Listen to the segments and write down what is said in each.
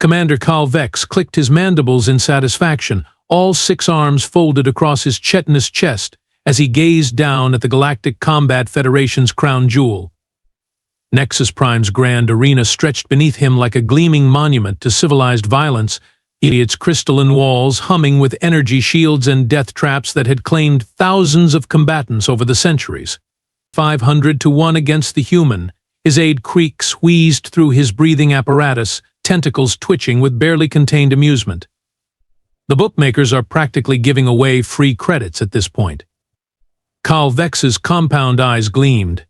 Commander Carl Vex clicked his mandibles in satisfaction, all 6 arms folded across his chitinous chest as he gazed down at the Galactic Combat Federation's crown jewel. Nexus Prime's grand arena stretched beneath him like a gleaming monument to civilized violence, its crystalline walls humming with energy shields and death traps that had claimed thousands of combatants over the centuries. 500 to 1 against the human, his aide Creek squeezed through his breathing apparatus, tentacles twitching with barely contained amusement. The bookmakers are practically giving away free credits at this point. Carl Vex's compound eyes gleamed.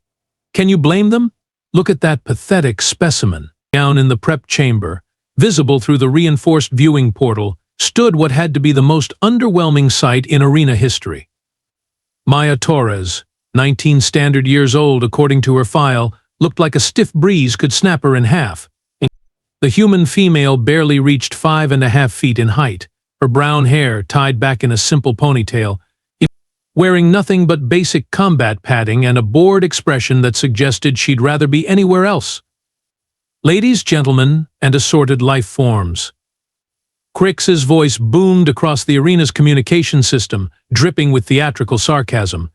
Can you blame them? Look at that pathetic specimen. Down in the prep chamber, visible through the reinforced viewing portal, stood what had to be the most underwhelming sight in arena history. Maya Torres, 19 standard years old according to her file, looked like a stiff breeze could snap her in half. The human female barely reached 5.5 feet in height, her brown hair tied back in a simple ponytail, wearing nothing but basic combat padding and a bored expression that suggested she'd rather be anywhere else. Ladies, gentlemen, and assorted life forms. Crix's voice boomed across the arena's communication system, dripping with theatrical sarcasm.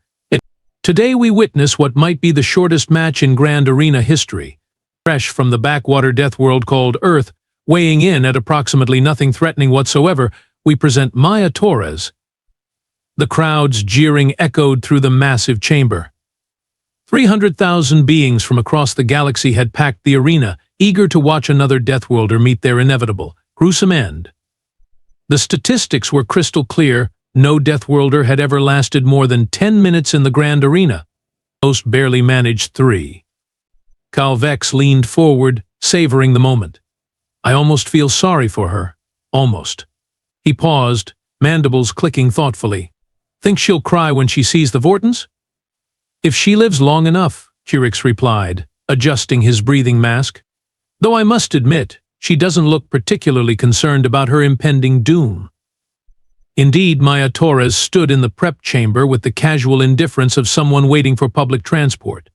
Today we witness what might be the shortest match in Grand Arena history. Fresh from the backwater Deathworld called Earth, weighing in at approximately nothing threatening whatsoever, we present Maya Torres. The crowd's jeering echoed through the massive chamber. 300,000 beings from across the galaxy had packed the arena, eager to watch another Deathworlder meet their inevitable, gruesome end. The statistics were crystal clear. No Deathworlder had ever lasted more than 10 minutes in the Grand Arena. Most barely managed 3. Carl Vex leaned forward, savoring the moment. I almost feel sorry for her. Almost. He paused, mandibles clicking thoughtfully. Think she'll cry when she sees the Vortans? If she lives long enough, Curix replied, adjusting his breathing mask. Though I must admit, she doesn't look particularly concerned about her impending doom. Indeed, Maya Torres stood in the prep chamber with the casual indifference of someone waiting for public transport.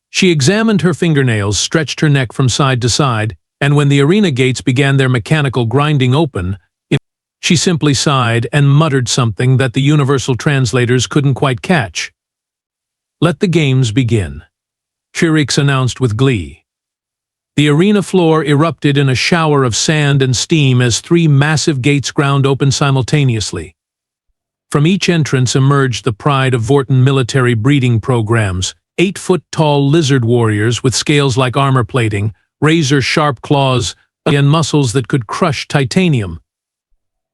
She examined her fingernails, stretched her neck from side to side, and when the arena gates began their mechanical grinding open, she simply sighed and muttered something that the universal translators couldn't quite catch. Let the games begin, Curix announced with glee. The arena floor erupted in a shower of sand and steam as 3 massive gates ground open simultaneously. From each entrance emerged the pride of Vortan military breeding programs, 8-foot-tall lizard warriors with scales like armor plating, razor-sharp claws, and muscles that could crush titanium.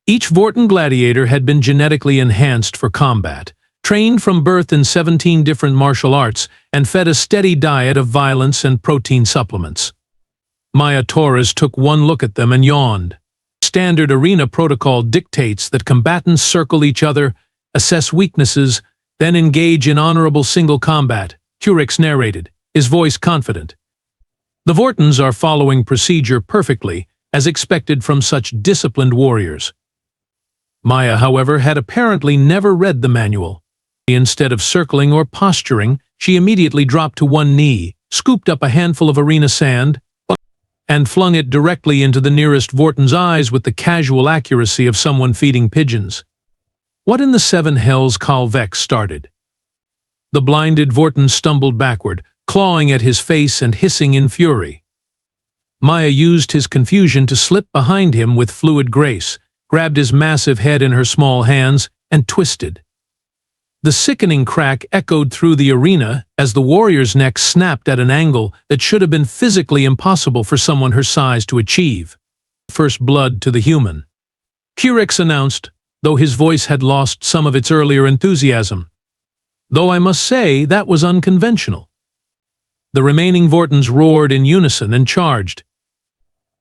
Each Vortan gladiator had been genetically enhanced for combat, trained from birth in 17 different martial arts, and fed a steady diet of violence and protein supplements. Maya Torres took one look at them and yawned. Standard arena protocol dictates that combatants circle each other, assess weaknesses, then engage in honorable single combat, Curix narrated, his voice confident. The Vortans are following procedure perfectly, as expected from such disciplined warriors. Maya, however, had apparently never read the manual. Instead of circling or posturing, she immediately dropped to one knee, scooped up a handful of arena sand, and flung it directly into the nearest Vortan's eyes with the casual accuracy of someone feeding pigeons. What in the 7 hells? Carl Vex started. The blinded Vortan stumbled backward, clawing at his face and hissing in fury. Maya used his confusion to slip behind him with fluid grace, grabbed his massive head in her small hands, and twisted. The sickening crack echoed through the arena as the warrior's neck snapped at an angle that should have been physically impossible for someone her size to achieve. First blood to the human, Curix announced, though his voice had lost some of its earlier enthusiasm. Though I must say that was unconventional. The remaining Vortans roared in unison and charged.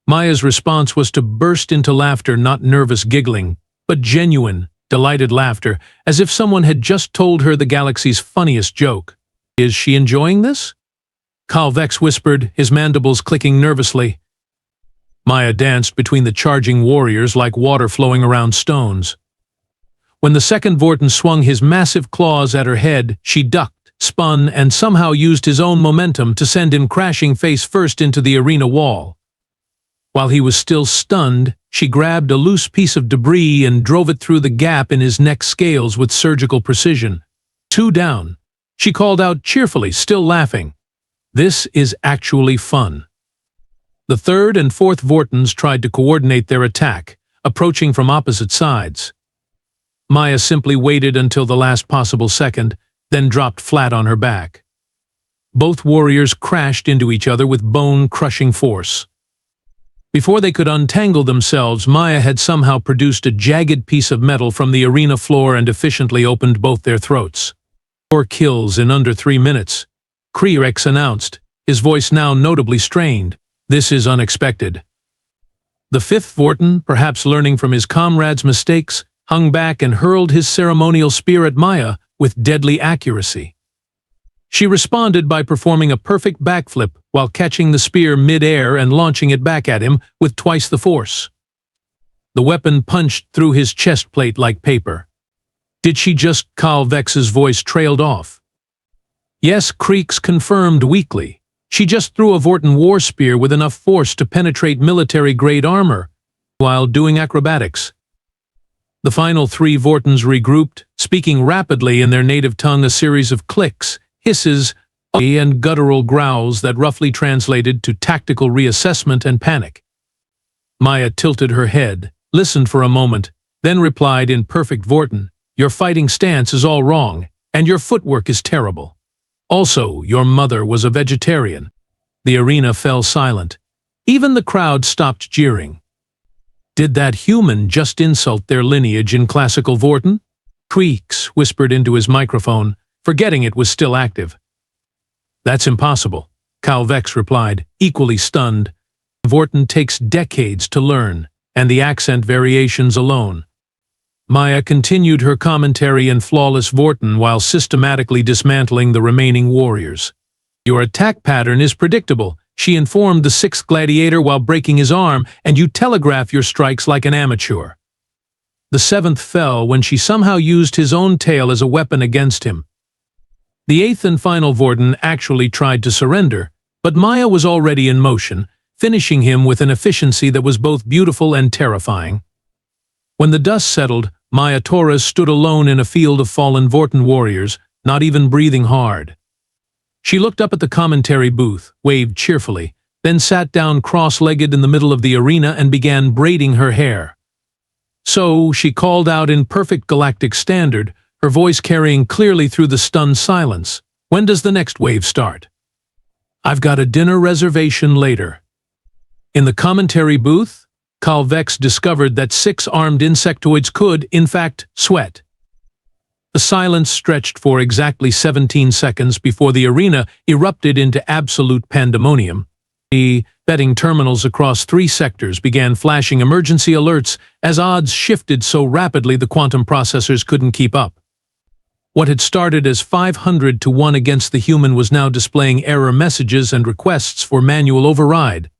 Maya's response was to burst into laughter, not nervous giggling, but genuine, delighted laughter, as if someone had just told her the galaxy's funniest joke. Is she enjoying this? Carl Vex whispered, his mandibles clicking nervously. Maya danced between the charging warriors like water flowing around stones. When the second Vortan swung his massive claws at her head, she ducked, spun, and somehow used his own momentum to send him crashing face first into the arena wall. While he was still stunned, she grabbed a loose piece of debris and drove it through the gap in his neck scales with surgical precision. 2 down. She called out cheerfully, still laughing. This is actually fun. The third and fourth Vortans tried to coordinate their attack, approaching from opposite sides. Maya simply waited until the last possible second, then dropped flat on her back. Both warriors crashed into each other with bone-crushing force. Before they could untangle themselves, Maya had somehow produced a jagged piece of metal from the arena floor and efficiently opened both their throats. 4 kills in under 3 minutes. Kreerex announced, his voice now notably strained. This is unexpected. The fifth Vortan, perhaps learning from his comrades' mistakes, hung back and hurled his ceremonial spear at Maya with deadly accuracy. She responded by performing a perfect backflip while catching the spear mid-air and launching it back at him with twice the force. The weapon punched through his chest plate like paper. Did she just? Karl Vex's voice trailed off. Yes, Kreeks confirmed weakly. She just threw a Vortan war spear with enough force to penetrate military-grade armor while doing acrobatics. The final 3 Vortans regrouped, speaking rapidly in their native tongue, a series of clicks, hisses, and guttural growls that roughly translated to tactical reassessment and panic. Maya tilted her head, listened for a moment, then replied in perfect Vortan, "Your fighting stance is all wrong, and your footwork is terrible. Also, your mother was a vegetarian." The arena fell silent. Even the crowd stopped jeering. Did that human just insult their lineage in classical Vortan? Kreeks whispered into his microphone, forgetting it was still active. "That's impossible," Karl Vex replied, equally stunned. Vortan takes decades to learn, and the accent variations alone. Maya continued her commentary in flawless Vortan while systematically dismantling the remaining warriors. "Your attack pattern is predictable," she informed the 6th gladiator while breaking his arm, "and you telegraph your strikes like an amateur." The 7th fell when she somehow used his own tail as a weapon against him. The 8th and final Vortan actually tried to surrender, but Maya was already in motion, finishing him with an efficiency that was both beautiful and terrifying. When the dust settled, Maya Torres stood alone in a field of fallen Vortan warriors, not even breathing hard. She looked up at the commentary booth, waved cheerfully, then sat down cross-legged in the middle of the arena and began braiding her hair. "So," she called out in perfect Galactic standard, her voice carrying clearly through the stunned silence, "when does the next wave start?" "I've got a dinner reservation later." In the commentary booth, Karl Vex discovered that 6 armed insectoids could, in fact, sweat. The silence stretched for exactly 17 seconds before the arena erupted into absolute pandemonium. The betting terminals across 3 sectors began flashing emergency alerts as odds shifted so rapidly the quantum processors couldn't keep up. What had started as 500 to 1 against the human was now displaying error messages and requests for manual override.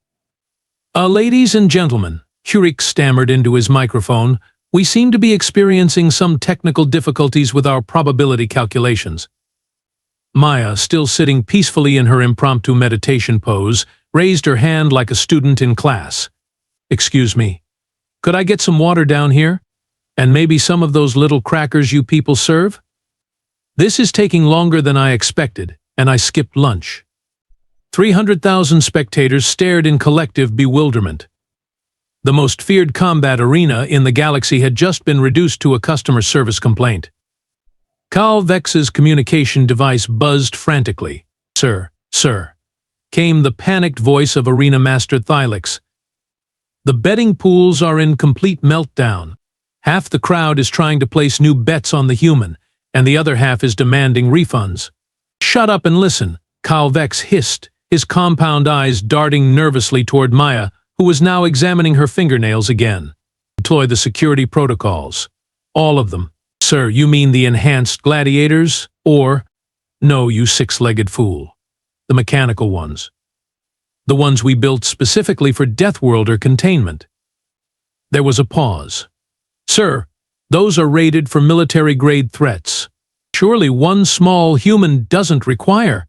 Ladies and gentlemen," Kreeks stammered into his microphone, "we seem to be experiencing some technical difficulties with our probability calculations." Maya, still sitting peacefully in her impromptu meditation pose, raised her hand like a student in class. "Excuse me, could I get some water down here? And maybe some of those little crackers you people serve? This is taking longer than I expected, and I skipped lunch." 300,000 spectators stared in collective bewilderment. The most feared combat arena in the galaxy had just been reduced to a customer service complaint. Karl Vex's communication device buzzed frantically. "Sir, sir," came the panicked voice of Arena Master Thylix. "The betting pools are in complete meltdown. Half the crowd is trying to place new bets on the human, and the other half is demanding refunds." "Shut up and listen," Karl Vex hissed, his compound eyes darting nervously toward Maya, who was now examining her fingernails again. "Deploy the security protocols. All of them." "Sir, you mean the enhanced gladiators? Or—" "No, you 6-legged fool. The mechanical ones. The ones we built specifically for Deathworlder containment." There was a pause. "Sir, those are rated for military-grade threats. Surely one small human doesn't require—"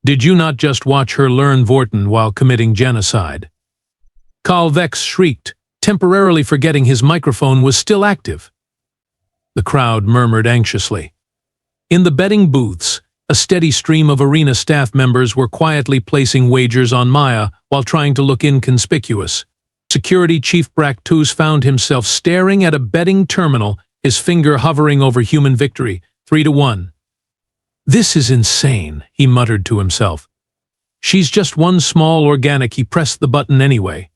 "Did you not just watch her learn Vortan while committing genocide?" Carl Vex shrieked, temporarily forgetting his microphone was still active. The crowd murmured anxiously. In the betting booths, a steady stream of arena staff members were quietly placing wagers on Maya while trying to look inconspicuous. Security Chief Bractus found himself staring at a betting terminal, his finger hovering over human victory, 3-1. "This is insane," he muttered to himself. "She's just one small organic." He pressed the button anyway.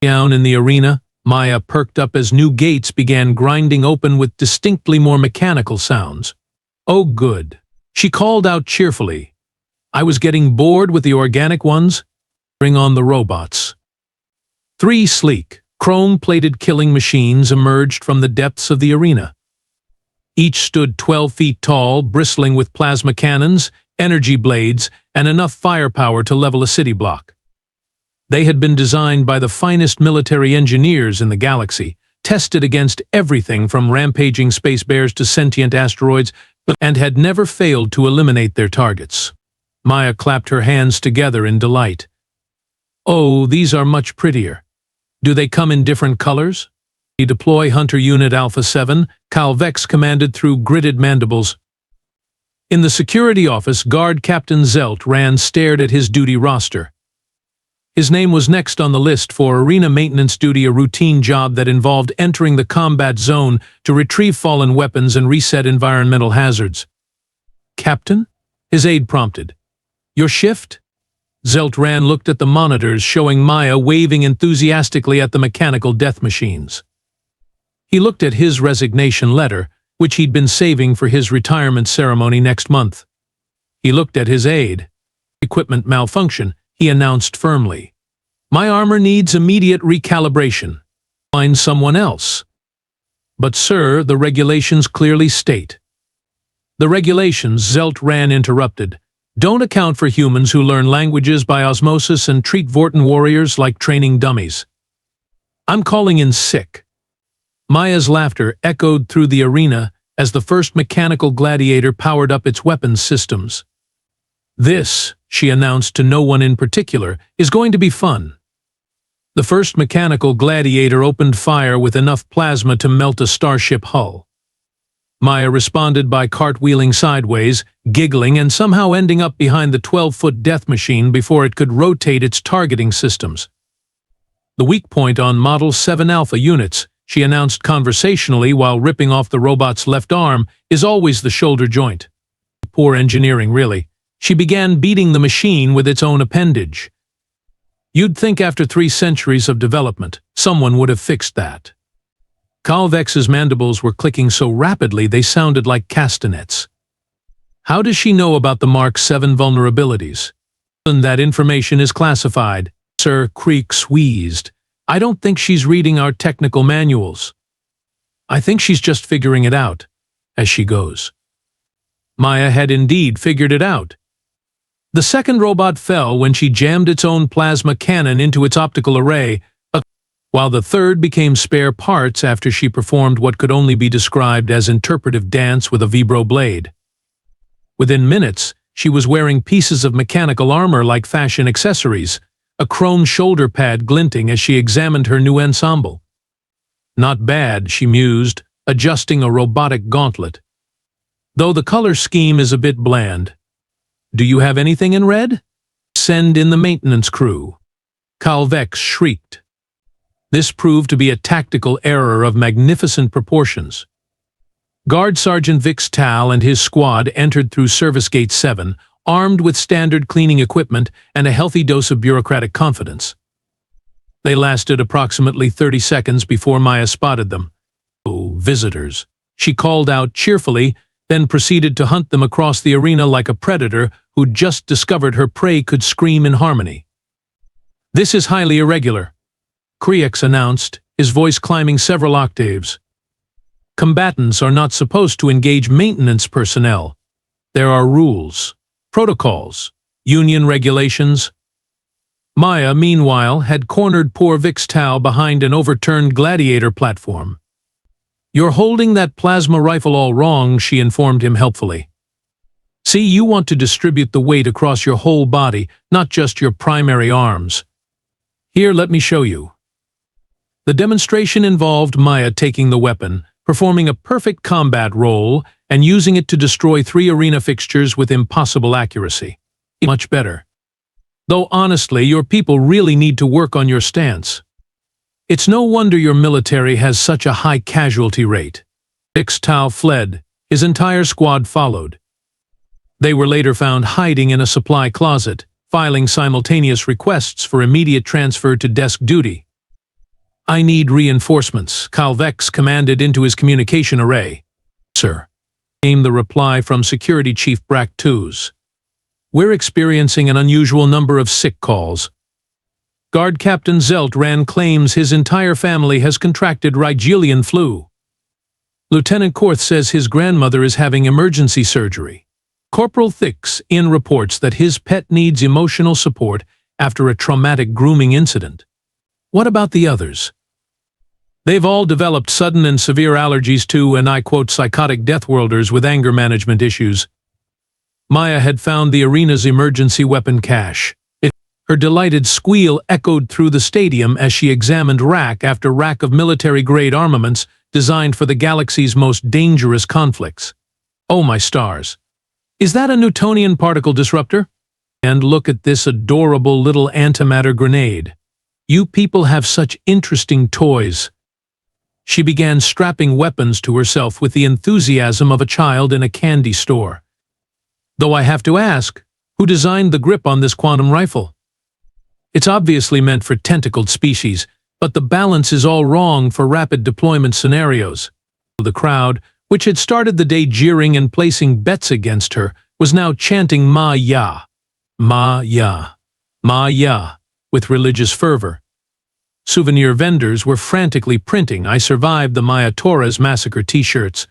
Down in the arena, Maya perked up as new gates began grinding open with distinctly more mechanical sounds. "Oh, good," she called out cheerfully. "I was getting bored with the organic ones. Bring on the robots." 3 sleek, chrome-plated killing machines emerged from the depths of the arena. Each stood 12 feet tall, bristling with plasma cannons, energy blades, and enough firepower to level a city block. They had been designed by the finest military engineers in the galaxy, tested against everything from rampaging space bears to sentient asteroids, and had never failed to eliminate their targets. Maya clapped her hands together in delight. "Oh, these are much prettier. Do they come in different colors?" "Deploy Hunter Unit Alpha 7, Carl Vex commanded through gritted mandibles. In the security office, Guard Captain Zelt Rand stared at his duty roster. His name was next on the list for arena maintenance duty, a routine job that involved entering the combat zone to retrieve fallen weapons and reset environmental hazards. "Captain?" his aide prompted. "Your shift?" Zelt Rand looked at the monitors showing Maya waving enthusiastically at the mechanical death machines. He looked at his resignation letter, which he'd been saving for his retirement ceremony next month. He looked at his aide. "Equipment malfunction," he announced firmly. "My armor needs immediate recalibration. Find someone else." "But sir, the regulations clearly state." "The regulations," Zelt Rand interrupted, "don't account for humans who learn languages by osmosis and treat Vortan warriors like training dummies. I'm calling in sick." Maya's laughter echoed through the arena as the first mechanical gladiator powered up its weapons systems. "This," she announced to no one in particular, "is going to be fun." The first mechanical gladiator opened fire with enough plasma to melt a starship hull. Maya responded by cartwheeling sideways, giggling, and somehow ending up behind the 12-foot death machine before it could rotate its targeting systems. "The weak point on Model 7 Alpha units," she announced conversationally while ripping off the robot's left arm, "is always the shoulder joint." Poor engineering, really. She began beating the machine with its own appendage. You'd think after 3 centuries of development, someone would have fixed that. Carl Vex's mandibles were clicking so rapidly they sounded like castanets. "How does she know about the Mark 7 vulnerabilities?" "And that information is classified," Sir Creek wheezed. "I don't think she's reading our technical manuals. I think she's just figuring it out as she goes." Maya had indeed figured it out. The second robot fell when she jammed its own plasma cannon into its optical array, while the third became spare parts after she performed what could only be described as interpretive dance with a vibro blade. Within minutes, she was wearing pieces of mechanical armor like fashion accessories, a chrome shoulder pad glinting as she examined her new ensemble. "Not bad," she mused, adjusting a robotic gauntlet. "Though the color scheme is a bit bland. Do you have anything in red? Send in the maintenance crew." Carl Vex shrieked. This proved to be a tactical error of magnificent proportions. Guard Sergeant Vix Tal and his squad entered through Service Gate 7, armed with standard cleaning equipment and a healthy dose of bureaucratic confidence. They lasted approximately 30 seconds before Maya spotted them. "Oh, visitors," she called out cheerfully, then proceeded to hunt them across the arena like a predator who'd just discovered her prey could scream in harmony. "This is highly irregular," Creex announced, his voice climbing several octaves. "Combatants are not supposed to engage maintenance personnel. There are rules, protocols, union regulations." Maya, meanwhile, had cornered poor Vix Tal behind an overturned gladiator platform. "You're holding that plasma rifle all wrong," she informed him helpfully. "See, you want to distribute the weight across your whole body, not just your primary arms. Here, let me show you." The demonstration involved Maya taking the weapon, performing a perfect combat role, and using it to destroy 3 arena fixtures with impossible accuracy. Much better. Though honestly, your people really need to work on your stance. It's no wonder your military has such a high casualty rate. Tao fled. His entire squad followed. They were later found hiding in a supply closet, filing simultaneous requests for immediate transfer to desk duty. "I need reinforcements," Calvex commanded into his communication array. "Sir," came the reply from Security Chief Bractus. "We're experiencing an unusual number of sick calls. Guard Captain Zeltran claims his entire family has contracted Rigelian flu. Lieutenant Korth says his grandmother is having emergency surgery. Corporal Thix reports that his pet needs emotional support after a traumatic grooming incident. What about the others? They've all developed sudden and severe allergies to, and I quote, psychotic deathworlders with anger management issues." Maya had found the arena's emergency weapon cache. Her delighted squeal echoed through the stadium as she examined rack after rack of military-grade armaments designed for the galaxy's most dangerous conflicts. "Oh my stars. Is that a Newtonian particle disruptor? And look at this adorable little antimatter grenade. You people have such interesting toys." She began strapping weapons to herself with the enthusiasm of a child in a candy store. "Though I have to ask, who designed the grip on this quantum rifle? It's obviously meant for tentacled species, but the balance is all wrong for rapid deployment scenarios." The crowd, which had started the day jeering and placing bets against her, was now chanting Maya, Maya, Maya, with religious fervor. Souvenir vendors were frantically printing "I survived the Maya Torres massacre" t-shirts.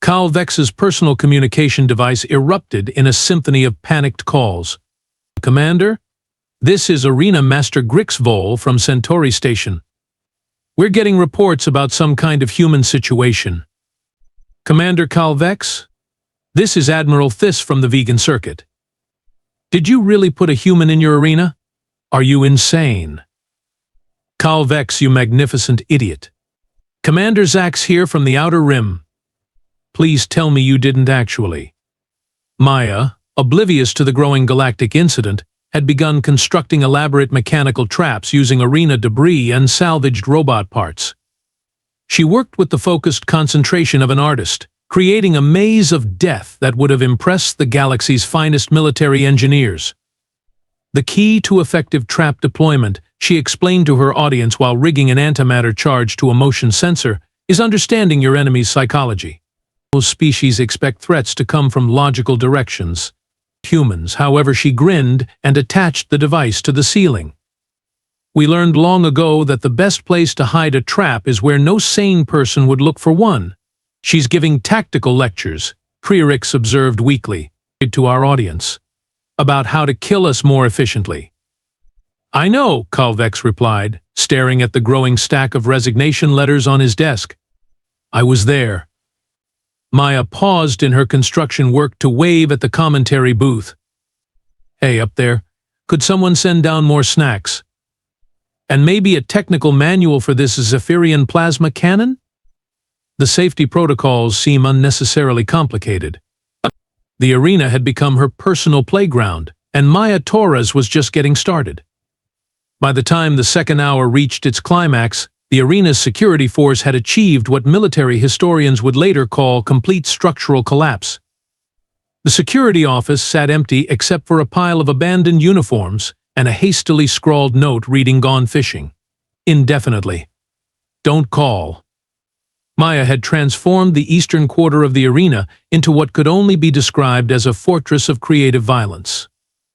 Calvex's personal communication device erupted in a symphony of panicked calls. "Commander, this is Arena Master Grixvol from Centauri Station. We're getting reports about some kind of human situation." "Commander Calvex, this is Admiral Thys from the Vegan Circuit. Did you really put a human in your arena? Are you insane?" "Calvex, you magnificent idiot. Commander Zax here from the Outer Rim. Please tell me you didn't actually." Maya, oblivious to the growing galactic incident, had begun constructing elaborate mechanical traps using arena debris and salvaged robot parts. She worked with the focused concentration of an artist, creating a maze of death that would have impressed the galaxy's finest military engineers. The key to effective trap deployment, she explained to her audience while rigging an antimatter charge to a motion sensor, is understanding your enemy's psychology. Most species expect threats to come from logical directions. Humans, however, she grinned and attached the device to the ceiling. "We learned long ago that the best place to hide a trap is where no sane person would look for one. She's giving tactical lectures," Creorix observed weakly, to our audience, "about how to kill us more efficiently." "I know," Calvex replied, staring at the growing stack of resignation letters on his desk. "I was there." Maya paused in her construction work to wave at the commentary booth. "Hey, up there, could someone send down more snacks? And maybe a technical manual for this Zephyrian plasma cannon? The safety protocols seem unnecessarily complicated." The arena had become her personal playground, and Maya Torres was just getting started. By the time the second hour reached its climax, the arena's security force had achieved what military historians would later call complete structural collapse. The security office sat empty except for a pile of abandoned uniforms and a hastily scrawled note reading "Gone fishing. Indefinitely. Don't call." Maya had transformed the eastern quarter of the arena into what could only be described as a fortress of creative violence.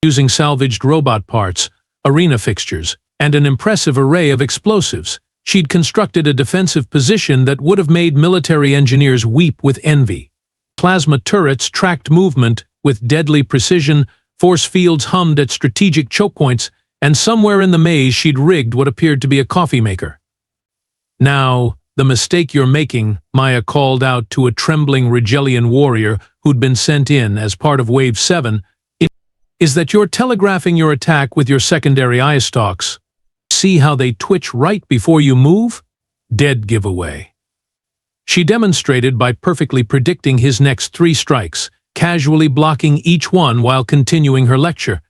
Using salvaged robot parts, arena fixtures, and an impressive array of explosives, she'd constructed a defensive position that would have made military engineers weep with envy. Plasma turrets tracked movement with deadly precision, force fields hummed at strategic choke points, and somewhere in the maze she'd rigged what appeared to be a coffee maker. "Now, the mistake you're making," Maya called out to a trembling Rigelian warrior who'd been sent in as part of Wave 7, "is that you're telegraphing your attack with your secondary eye stalks. See how they twitch right before you move? Dead giveaway. She demonstrated by perfectly predicting his next 3 strikes, casually blocking each one while continuing her lecture.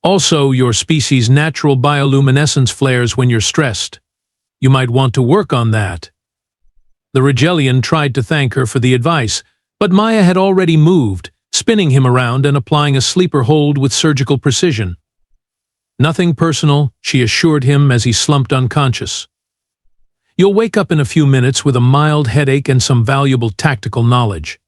Also, your species' natural bioluminescence flares when you're stressed. You might want to work on that. The Rigelian tried to thank her for the advice, but Maya had already moved, spinning him around and applying a sleeper hold with surgical precision. Nothing personal, she assured him as he slumped unconscious. You'll wake up in a few minutes with a mild headache and some valuable tactical knowledge.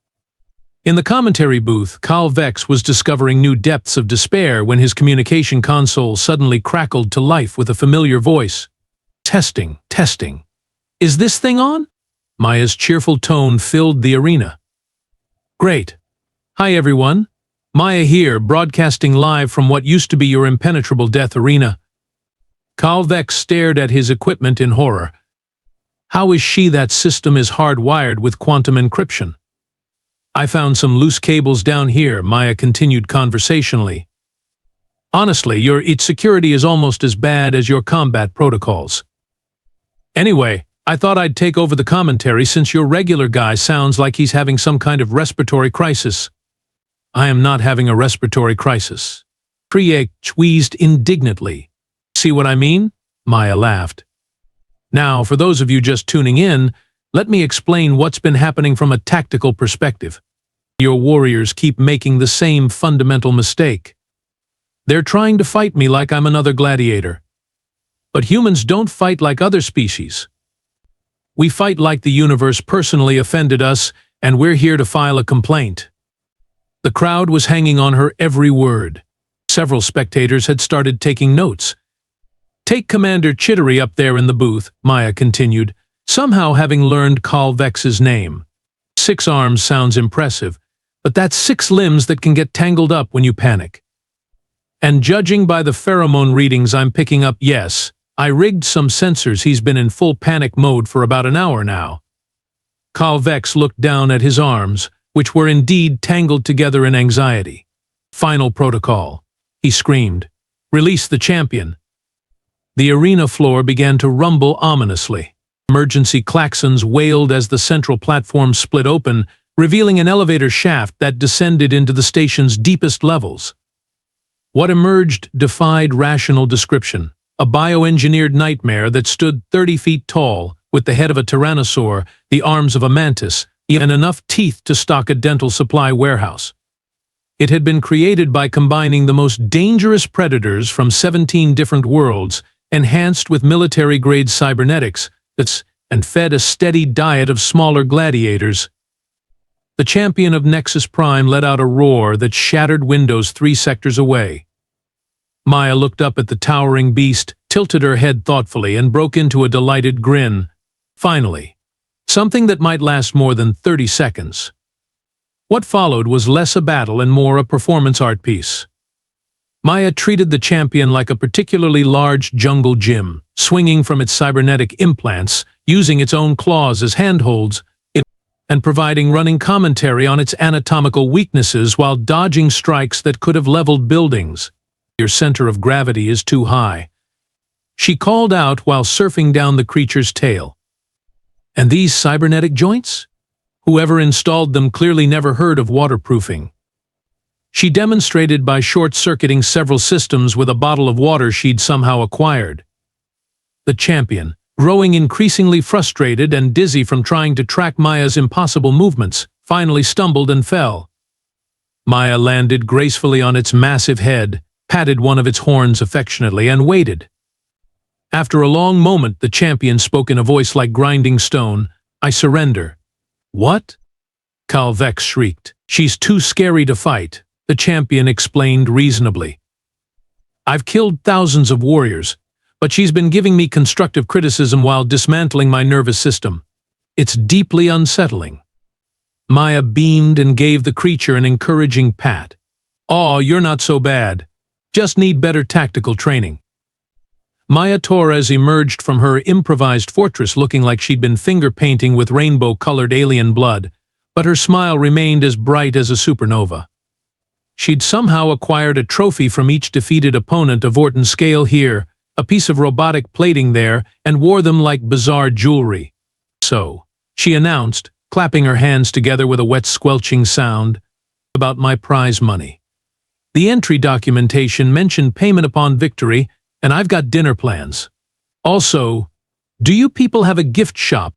In the commentary booth, Carl Vex was discovering new depths of despair when his communication console suddenly crackled to life with a familiar voice. Testing, testing. Is this thing on? Maya's cheerful tone filled the arena. Great. Hi everyone. Maya here, broadcasting live from what used to be your impenetrable death arena. Carl Vex stared at his equipment in horror. How is she that system is hardwired with quantum encryption? I found some loose cables down here, Maya continued conversationally. Honestly, your security is almost as bad as your combat protocols. Anyway, I thought I'd take over the commentary since your regular guy sounds like he's having some kind of respiratory crisis. I am not having a respiratory crisis. Priek wheezed indignantly. See what I mean? Maya laughed. Now, for those of you just tuning in, let me explain what's been happening from a tactical perspective. Your warriors keep making the same fundamental mistake. They're trying to fight me like I'm another gladiator. But humans don't fight like other species. We fight like the universe personally offended us, and we're here to file a complaint. The crowd was hanging on her every word. Several spectators had started taking notes. Take Commander Chittery up there in the booth, Maya continued, somehow having learned Carl Vex's name. 6 arms sounds impressive, but that's 6 limbs that can get tangled up when you panic. And judging by the pheromone readings I'm picking up, yes, I rigged some sensors. He's been in full panic mode for about an hour now. Carl Vex looked down at his arms, which were indeed tangled together in anxiety. Final protocol, he screamed. Release the champion. The arena floor began to rumble ominously. Emergency klaxons wailed as the central platform split open, revealing an elevator shaft that descended into the station's deepest levels. What emerged defied rational description. A bioengineered nightmare that stood 30 feet tall, with the head of a tyrannosaur, the arms of a mantis, and enough teeth to stock a dental supply warehouse. It had been created by combining the most dangerous predators from 17 different worlds, enhanced with military-grade cybernetics, and fed a steady diet of smaller gladiators. The champion of Nexus Prime let out a roar that shattered windows 3 sectors away. Maya looked up at the towering beast, tilted her head thoughtfully, and broke into a delighted grin. Finally, something that might last more than 30 seconds. What followed was less a battle and more a performance art piece. Maya treated the champion like a particularly large jungle gym, swinging from its cybernetic implants, using its own claws as handholds, and providing running commentary on its anatomical weaknesses while dodging strikes that could have leveled buildings. Your center of gravity is too high, she called out while surfing down the creature's tail. And these cybernetic joints? Whoever installed them clearly never heard of waterproofing. She demonstrated by short-circuiting several systems with a bottle of water she'd somehow acquired. The champion, growing increasingly frustrated and dizzy from trying to track Maya's impossible movements, finally stumbled and fell. Maya landed gracefully on its massive head, patted one of its horns affectionately, and waited. After a long moment, the champion spoke in a voice like grinding stone. I surrender. What? Carl Vex shrieked. She's too scary to fight, the champion explained reasonably. I've killed thousands of warriors, but she's been giving me constructive criticism while dismantling my nervous system. It's deeply unsettling. Maya beamed and gave the creature an encouraging pat. Oh, you're not so bad. Just need better tactical training. Maya Torres emerged from her improvised fortress looking like she'd been finger-painting with rainbow-colored alien blood, but her smile remained as bright as a supernova. She'd somehow acquired a trophy from each defeated opponent, a Vortan scale here, a piece of robotic plating there, and wore them like bizarre jewelry. So, she announced, clapping her hands together with a wet squelching sound, about my prize money. The entry documentation mentioned payment upon victory, and I've got dinner plans. Also, do you people have a gift shop?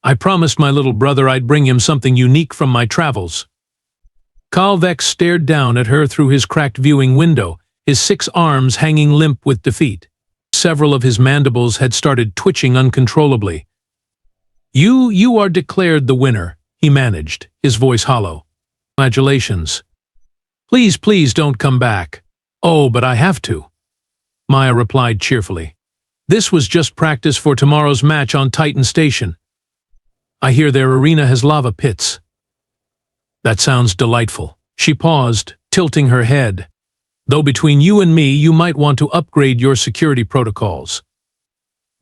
I promised my little brother I'd bring him something unique from my travels. Kalvex stared down at her through his cracked viewing window, his 6 arms hanging limp with defeat. Several of his mandibles had started twitching uncontrollably. You are declared the winner, he managed, his voice hollow. Congratulations. Please don't come back. Oh, but I have to. Maya replied cheerfully. This was just practice for tomorrow's match on Titan Station. I hear their arena has lava pits. That sounds delightful. She paused, tilting her head. Though between you and me, you might want to upgrade your security protocols.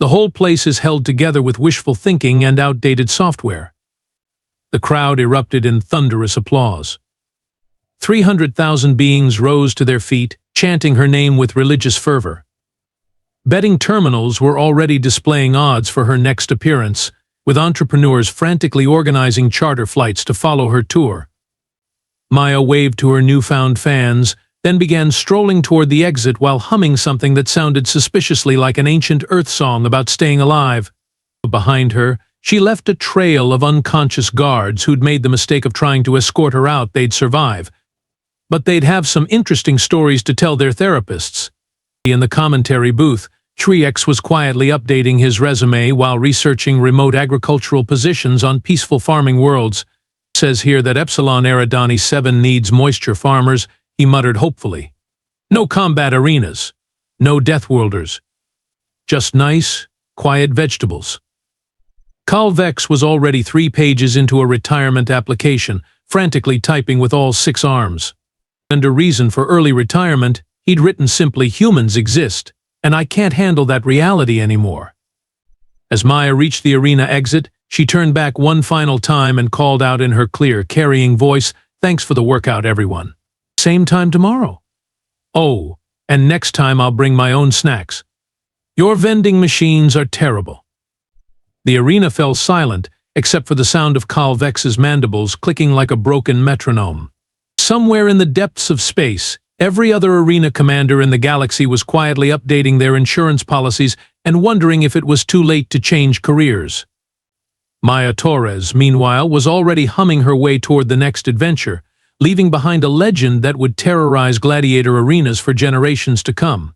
The whole place is held together with wishful thinking and outdated software. The crowd erupted in thunderous applause. 300,000 beings rose to their feet, chanting her name with religious fervor. Betting terminals were already displaying odds for her next appearance, with entrepreneurs frantically organizing charter flights to follow her tour. Maya waved to her newfound fans, then began strolling toward the exit while humming something that sounded suspiciously like an ancient Earth song about staying alive. Behind her, she left a trail of unconscious guards who'd made the mistake of trying to escort her out. They'd survive, but they'd have some interesting stories to tell their therapists. In the commentary booth, Triex was quietly updating his resume while researching remote agricultural positions on peaceful farming worlds. Says here that Epsilon Eridani 7 needs moisture farmers, he muttered hopefully. No combat arenas, no deathworlders. Just nice, quiet vegetables. Kalvex was already 3 pages into a retirement application, frantically typing with all 6 arms. And a reason for early retirement, he'd written simply humans exist, and I can't handle that reality anymore. As Maya reached the arena exit, she turned back one final time and called out in her clear, carrying voice, "Thanks for the workout, everyone. Same time tomorrow. Oh, and next time I'll bring my own snacks. Your vending machines are terrible." The arena fell silent, except for the sound of Kalvex's mandibles clicking like a broken metronome. Somewhere in the depths of space, every other arena commander in the galaxy was quietly updating their insurance policies and wondering if it was too late to change careers. Maya Torres, meanwhile, was already humming her way toward the next adventure, leaving behind a legend that would terrorize gladiator arenas for generations to come.